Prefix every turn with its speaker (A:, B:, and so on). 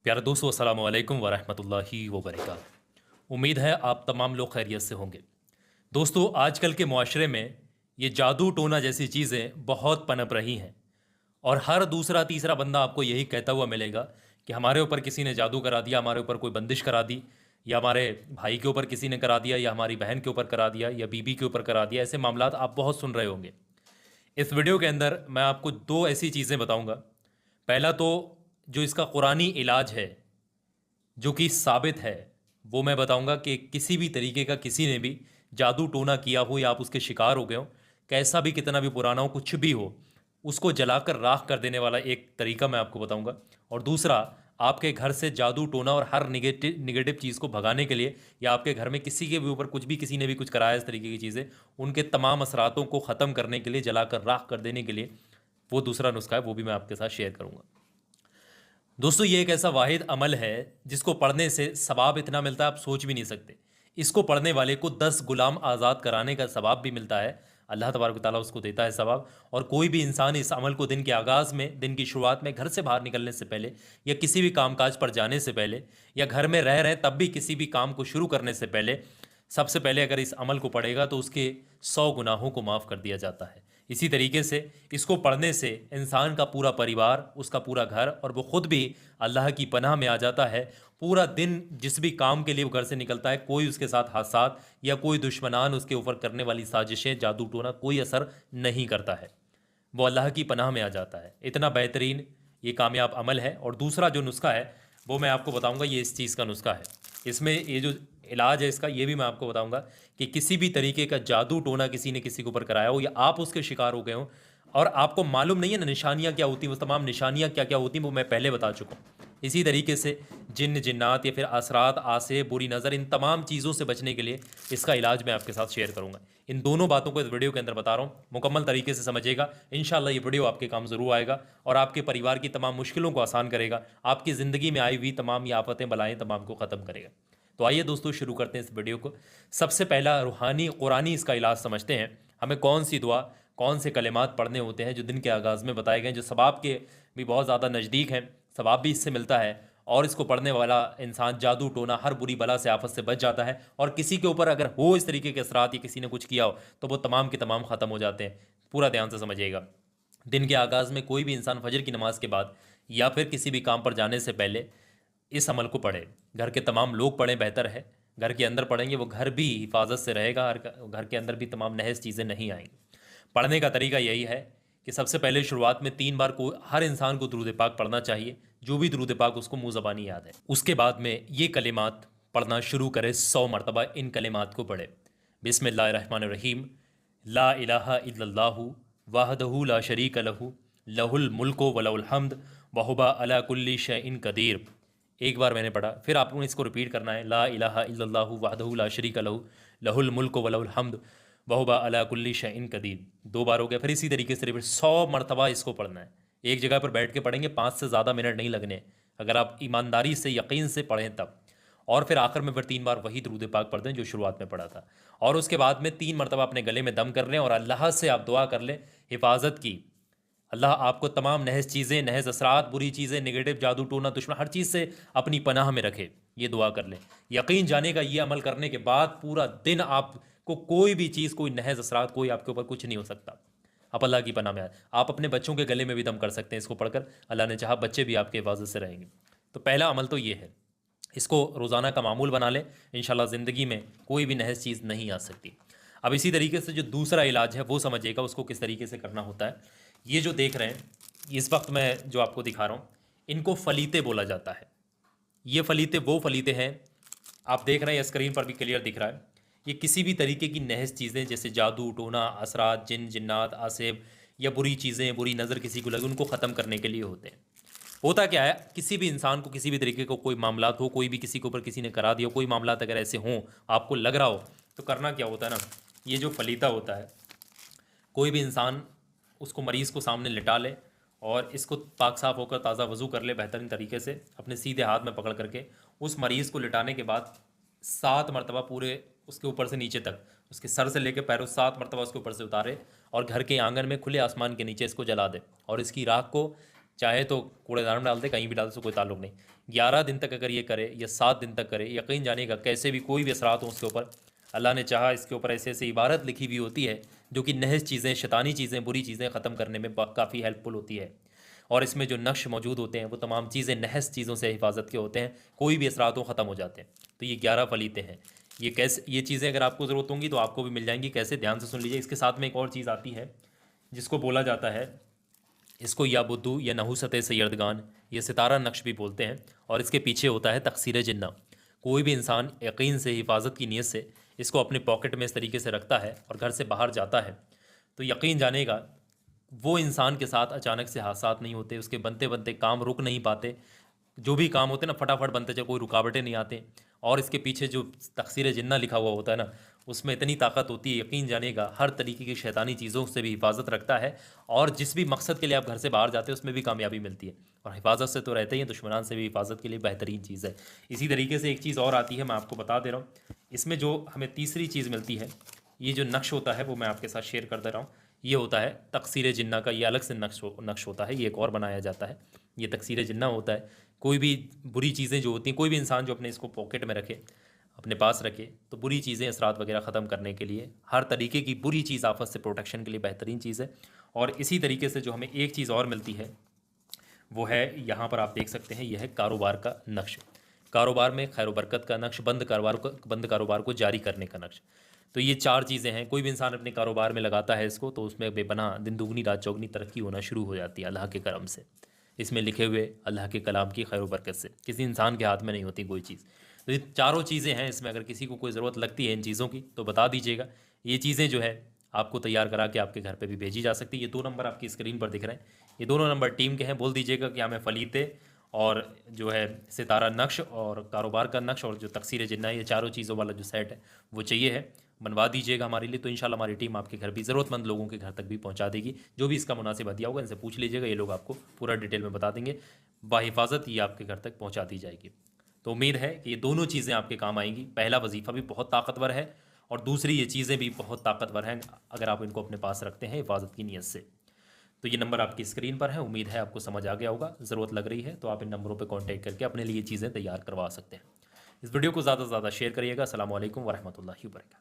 A: प्यारे दोस्तों, अस्सलामु अलैकुम वरहमतुल्लाहि वबरकातुहू। उम्मीद है आप तमाम लोग खैरियत से होंगे। दोस्तों, आजकल के मुआशरे में ये जादू टोना जैसी चीज़ें बहुत पनप रही हैं और हर दूसरा तीसरा बंदा आपको यही कहता हुआ मिलेगा कि हमारे ऊपर किसी ने जादू करा दिया, हमारे ऊपर कोई बंदिश करा दी, या हमारे भाई के ऊपर किसी ने करा दिया, या हमारी बहन के ऊपर करा दिया, या बीबी के ऊपर करा दिया। ऐसे मामलात आप बहुत सुन रहे होंगे। इस वीडियो के अंदर मैं आपको दो ऐसी चीज़ें बताऊंगा। पहला तो जो इसका कुरानी इलाज है, जो कि साबित है, वो मैं बताऊंगा कि किसी भी तरीके का किसी ने भी जादू टोना किया हो या आप उसके शिकार हो गए हो, कैसा भी कितना भी पुराना हो, कुछ भी हो, उसको जलाकर राख कर देने वाला एक तरीका मैं आपको बताऊंगा। और दूसरा, आपके घर से जादू टोना और हर निगेटिव निगेटिव चीज़ को भगाने के लिए, या आपके घर में किसी के भी ऊपर कुछ भी किसी ने भी कुछ कराया इस तरीके की चीज़ें, उनके तमाम असरातों को ख़त्म करने के लिए, जलाकर राख कर देने के लिए, वो दूसरा नुस्खा है, वो भी मैं आपके साथ शेयर करूंगा। दोस्तों, ये एक ऐसा वाहिद अमल है जिसको पढ़ने से सवाब इतना मिलता है आप सोच भी नहीं सकते। इसको पढ़ने वाले को 10 गुलाम आज़ाद कराने का सवाब भी मिलता है। अल्लाह तबारक व तआला उसको देता है सवाब। और कोई भी इंसान इस अमल को दिन के आगाज़ में, दिन की शुरुआत में, घर से बाहर निकलने से पहले, या किसी भी कामकाज पर जाने से पहले, या घर में रह रहे तब भी किसी भी काम को शुरू करने से पहले, सबसे पहले अगर इस अमल को पढ़ेगा तो उसके 100 गुनाहों को माफ़ कर दिया जाता है। इसी तरीके से इसको पढ़ने से इंसान का पूरा परिवार, उसका पूरा घर और वो खुद भी अल्लाह की पनाह में आ जाता है। पूरा दिन जिस भी काम के लिए वो घर से निकलता है, कोई उसके साथ हादसात या कोई दुश्मनान उसके ऊपर करने वाली साजिशें, जादू टोना कोई असर नहीं करता है। वो अल्लाह की पनाह में आ जाता है। इतना बेहतरीन ये कामयाब अमल है। और दूसरा जो नुस्खा है वो मैं आपको बताऊंगा, ये इस चीज़ का नुस्खा है। इसमें ये जो इलाज है इसका, ये भी मैं आपको बताऊंगा कि किसी भी तरीके का जादू टोना किसी ने किसी के ऊपर कराया हो, या आप उसके शिकार हो गए हो और आपको मालूम नहीं है ना निशानियाँ क्या होती हैं, वो तमाम निशानियाँ क्या क्या होती हैं वो मैं पहले बता चुका हूँ। इसी तरीके से जिन्न जिन्नात या फिर असरात, आसे, बुरी नज़र, इन तमाम चीज़ों से बचने के लिए इसका इलाज मैं आपके साथ शेयर करूंगा। इन दोनों बातों को इस वीडियो के अंदर बता रहा हूँ, मुकम्मल तरीके से समझिएगा। इंशाल्लाह ये वीडियो आपके काम ज़रूर आएगा और आपके परिवार की तमाम मुश्किलों को आसान करेगा, आपकी ज़िंदगी में आई हुई तमाम ये आफतें बलाएँ तमाम को ख़त्म करेगा। तो आइए दोस्तों, शुरू करते हैं इस वीडियो को। सबसे पहला रूहानी कुरानी इसका इलाज समझते हैं। हमें कौन सी दुआ, कौन से कलिमात पढ़ने होते हैं जो दिन के आगाज़ में बताए गए, जो सवाब के भी बहुत ज़्यादा नज़दीक हैं, सवाब भी इससे मिलता है। और इसको पढ़ने वाला इंसान जादू टोना, हर बुरी बला से, आफत से बच जाता है। और किसी के ऊपर अगर हो इस तरीके के असरात या किसी ने कुछ किया हो तो वो तमाम के तमाम ख़त्म हो जाते हैं। पूरा ध्यान से समझिएगा। दिन के आगाज़ में कोई भी इंसान फजर की नमाज के बाद या फिर किसी भी काम पर जाने से पहले इस अमल को पढ़े। घर के तमाम लोग पढ़ें, बेहतर है। घर के अंदर पढ़ेंगे वो घर भी हिफाजत से रहेगा, घर के अंदर भी तमाम नहज चीज़ें नहीं आएंगी। पढ़ने का तरीका यही है कि सबसे पहले शुरुआत में 3 बार को हर इंसान को दुरूद पाक पढ़ना चाहिए, जो भी दुरूद पाक उसको मुँह ज़बानी याद है। उसके बाद में ये कलिमात पढ़ना शुरू करे, 100 मरतबा इन कलिमात को पढ़े। बिस्मिल्लाहिर्रहमानिर्रहीम। ला इलाहा इल्लल्लाहु वहदहु ला शरीक लहु लहुल मुल्को वलहुल हम्द वहुवा अला कुल्ली शैइन कदीर। एक बार मैंने पढ़ा, फिर आपको इसको रिपीट करना है। ला इलाहा इल्लल्लाहु वहदहु ला शरीक लहु लहुल मुल्को वलहुल हम्द वहुवा अला कुल्ली शैइन कदीर। 2 बार हो गया। फिर इसी तरीके से रिपीट 100 मरतबा इसको पढ़ना है। एक जगह पर बैठ के पढ़ेंगे, 5 से ज़्यादा मिनट नहीं लगने, अगर आप ईमानदारी से, यकीन से पढ़ें तब। और फिर आखिर में फिर 3 बार वही दुरूद पाक पढ़ दें जो शुरुआत में पढ़ा था। और उसके बाद में 3 मरतबा अपने गले में दम कर लें और अल्लाह से आप दुआ कर लें हिफाजत की। अल्लाह आपको तमाम नहज चीज़ें, नहज असरात, बुरी चीज़ें, नेगेटिव जादू टोना, दुश्मन, हर चीज़ से अपनी पनाह में रखे। ये दुआ कर लें। यकीन जानेगा, ये अमल करने के बाद पूरा दिन आपको कोई भी चीज़, कोई नहज असरात, कोई आपके ऊपर कुछ नहीं हो सकता। आप अल्लाह की पनाह में आए। आप अपने बच्चों के गले में भी दम कर सकते हैं इसको पढ़कर। अल्लाह ने चाहा बच्चे भी आपके हिफाजत से रहेंगे। तो पहला अमल तो ये है, इसको रोज़ाना का मामूल बना लें। इंशाल्लाह ज़िंदगी में कोई भी नहज चीज़ नहीं आ सकती। अब इसी तरीके से जो दूसरा इलाज है वो समझिएगा, उसको किस तरीके से करना होता है। ये जो देख रहे हैं, इस वक्त मैं जो आपको दिखा रहा हूँ, इनको फलीते बोला जाता है। ये फलीते वो फलीते हैं, आप देख रहे हैं, स्क्रीन पर भी क्लियर दिख रहा है। ये किसी भी तरीके की नहज चीज़ें जैसे जादू टोना, असरात, जिन जिन्नात, आसेब या बुरी चीज़ें, बुरी नज़र किसी को लगे, उनको ख़त्म करने के लिए होते हैं। होता क्या है, किसी भी इंसान को किसी भी तरीके को कोई मामलात हो, कोई भी किसी के ऊपर किसी ने करा दिया, कोई मामलात अगर ऐसे हों, आपको लग रहा हो, तो करना क्या होता है ना, ये जो फलीता होता है, कोई भी इंसान उसको, मरीज़ को सामने लिटा ले और इसको पाक साफ़ होकर ताज़ा वज़ू कर ले बेहतरीन तरीके से, अपने सीधे हाथ में पकड़ करके। उस मरीज़ को लिटाने के बाद 7 मरतबा पूरे उसके ऊपर से नीचे तक, उसके सर से लेकर पैरों, 7 मरतबा उसके ऊपर से उतारे और घर के आंगन में खुले आसमान के नीचे इसको जला दे। और इसकी राख को चाहे तो कूड़ेदान में डाल दे, कहीं भी डाल दे, उससे कोई ताल्लुक नहीं। 11 दिन तक अगर ये करे या 7 दिन तक करे, यकीन जानिएगा कैसे भी कोई भी असरात हो उसके ऊपर, अल्लाह ने चाहा इसके ऊपर ऐसे ऐसे इबारत लिखी हुई होती है जो कि नहस चीज़ें, शैतानी चीज़ें, बुरी चीज़ें ख़त्म करने में काफ़ी हेल्पफुल होती है। और इसमें जो नक्श मौजूद होते हैं वो तमाम चीज़ें नहस चीज़ों से हिफाजत के होते हैं, कोई भी असरात हो ख़त्म हो जाते हैं। तो ये 11 फलीते हैं। ये कैसे, ये चीज़ें अगर आपको ज़रूरत होंगी तो आपको भी मिल जाएंगी। कैसे, ध्यान से सुन लीजिए। इसके साथ में एक और चीज़ आती है जिसको बोला जाता है, इसको या बुद्दू या नहुसत सैयदगान, ये सितारा नक्श भी बोलते हैं। और इसके पीछे होता है तकसीर जिन्ना। कोई भी इंसान यकीन से, हिफाजत की नीयत से इसको अपने पॉकेट में इस तरीके से रखता है और घर से बाहर जाता है, तो यकीन जानेगा वो इंसान के साथ अचानक से हादसात नहीं होते, उसके बनते बनते काम रुक नहीं पाते। जो भी काम होते हैं ना फटाफट बनते, चाहे कोई रुकावटें नहीं आते। और इसके पीछे जो तकसीर जिन्ना लिखा हुआ होता है ना, उसमें इतनी ताकत होती है, यकीन जानिएगा हर तरीके की शैतानी चीज़ों से भी हिफाजत रखता है। और जिस भी मकसद के लिए आप घर से बाहर जाते हैं उसमें भी कामयाबी मिलती है। और हिफाजत से तो रहते ही हैं, दुश्मनान से भी हिफाजत के लिए बेहतरीन चीज़ है। इसी तरीके से एक चीज़ और आती है, मैं आपको बता दे रहा हूँ। इसमें जो हमें तीसरी चीज़ मिलती है, ये जो नक्श होता है वो मैं आपके साथ शेयर कर दे रहा हूँ। ये होता है तकसीर जिन्ना का, ये अलग से नक्श होता है, ये एक और बनाया जाता है। ये तकसीर जिन्ना होता है। कोई भी बुरी चीज़ें जो होती हैं, कोई भी इंसान जो अपने इसको पॉकेट में रखे, अपने पास रखे, तो बुरी चीज़ें, असरात वगैरह ख़त्म करने के लिए, हर तरीके की बुरी चीज़, आफत से प्रोटेक्शन के लिए बेहतरीन चीज़ है। और इसी तरीके से जो हमें एक चीज़ और मिलती है वो है, यहाँ पर आप देख सकते हैं, यह है कारोबार का नक्श। कारोबार में खैर बरकत का नक्श, बंद कारोबार को जारी करने का नक्श। तो ये 4 चीज़ें हैं। कोई भी इंसान अपने कारोबार में लगाता है इसको, तो उसमें बेपनाह दिन दुगनी रात चौगनी तरक्की होना शुरू हो जाती है अल्लाह के करम से। इसमें लिखे हुए अल्लाह के कलाम की खैर बरकत से किसी इंसान के हाथ में नहीं होती कोई चीज़। तो ये चारों चीज़ें हैं इसमें। अगर किसी को कोई ज़रूरत लगती है इन चीज़ों की तो बता दीजिएगा। ये चीज़ें जो है आपको तैयार करा के आपके घर पे भी भेजी जा सकती है। ये 2 नंबर आपकी स्क्रीन पर दिख रहे हैं, ये दोनों नंबर टीम के हैं। बोल दीजिएगा कि हमें फलीते और जो है सितारा नक्श और कारोबार का नक्श और जो तकसीर जिन्ना, ये चारों चीज़ों वाला जो सेट है वो चाहिए है। बनवा दीजिएगा हमारे लिए, तो इंशाल्लाह हमारी टीम आपके घर भी, ज़रूरतमंद लोगों के घर तक भी पहुंचा देगी। जो भी इसका मुनासिब हदिया होगा इनसे पूछ लीजिएगा, ये लोग आपको पूरा डिटेल में बता देंगे। बाहिफाजत ये आपके घर तक पहुंचा दी जाएगी। तो उम्मीद है कि ये दोनों चीज़ें आपके काम आएंगी। पहला वजीफ़ा भी बहुत ताकतवर है और दूसरी ये चीज़ें भी बहुत ताकतवर हैं अगर आप इनको अपने पास रखते हैं हिफाजत की नीयत से। तो ये नंबर आपकी स्क्रीन पर है। उम्मीद है आपको समझ आ गया होगा। ज़रूरत लग रही है तो आप इन नंबरों पर कॉन्टैक्ट करके अपने लिए चीज़ें तैयार करवा सकते हैं। इस वीडियो को ज़्यादा से ज़्यादा शेयर करिएगा। अस्सलामु अलैकुम वरहमतुल्लाहि वबरकातुहू।